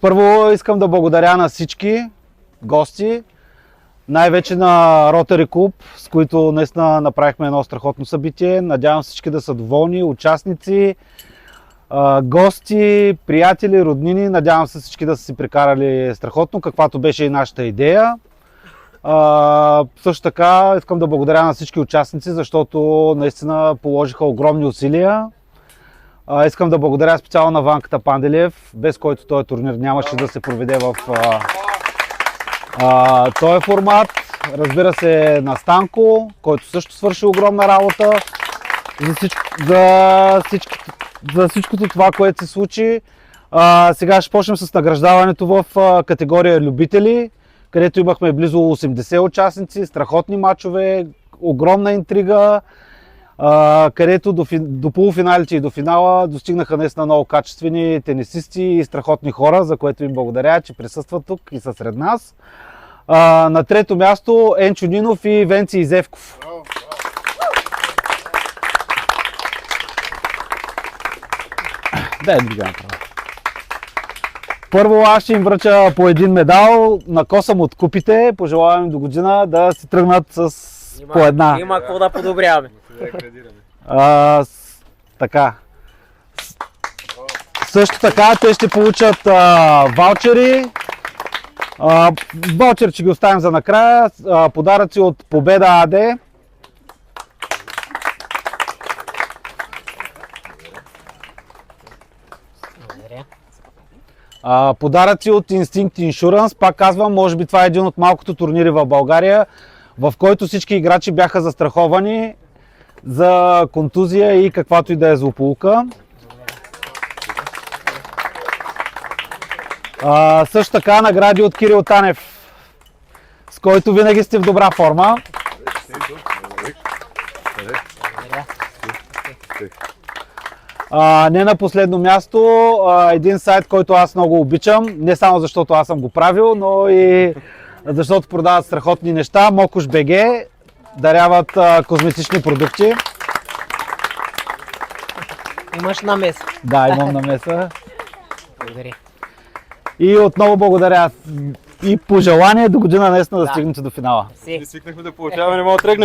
Първо искам да благодаря на всички гости, най-вече на Rotary Club, с които наистина направихме едно страхотно събитие. Надявам всички да са доволни, участници, гости, приятели, роднини. Надявам се всички да са си прекарали страхотно, каквато беше и нашата идея. Също така искам да благодаря на всички участници, защото наистина положиха огромни усилия. Искам да благодаря специално на Ванката Панделиев, без който този турнир нямаше да се проведе в този формат. Разбира се, на Станко, който също свърши огромна работа за всичкото това, което се случи. Сега ще почнем с награждаването в категория любители, където имахме близо 80 участници, страхотни матчове, огромна интрига, където до полуфиналите и до финала достигнаха наистина много качествени тенисисти и страхотни хора, за което им благодаря, че присъстват тук и са сред нас. На трето място Енчо Нинов и Венци Изевков. Първо аз ще им връча по един медал, накосам от купите, пожелавам до година да си тръгнат с по една. Има какво да подобряваме. Така. Също така те ще получат ваучери. Ваучер ще ги оставим за накрая. Подаръци от Победа АД. Подаръци от Instinct Insurance. Пак казвам, може би това е един от малкото турнири в България, в който всички играчи бяха застраховани за контузия и каквато и да е злополука. Също така награди от Кирил Танев, с който винаги сте в добра форма. Не на последно място, един сайт, който аз много обичам, не само защото аз съм го правил, но и защото продават страхотни неща. Мокуш БГ даряват козметични продукти. Имаш намеса. Да, имам намеса. Благодаря. И отново благодаря и пожелание до година наистина да стигнете до финала. Си. Свикнахме да получаваме, не мога да тръгнем.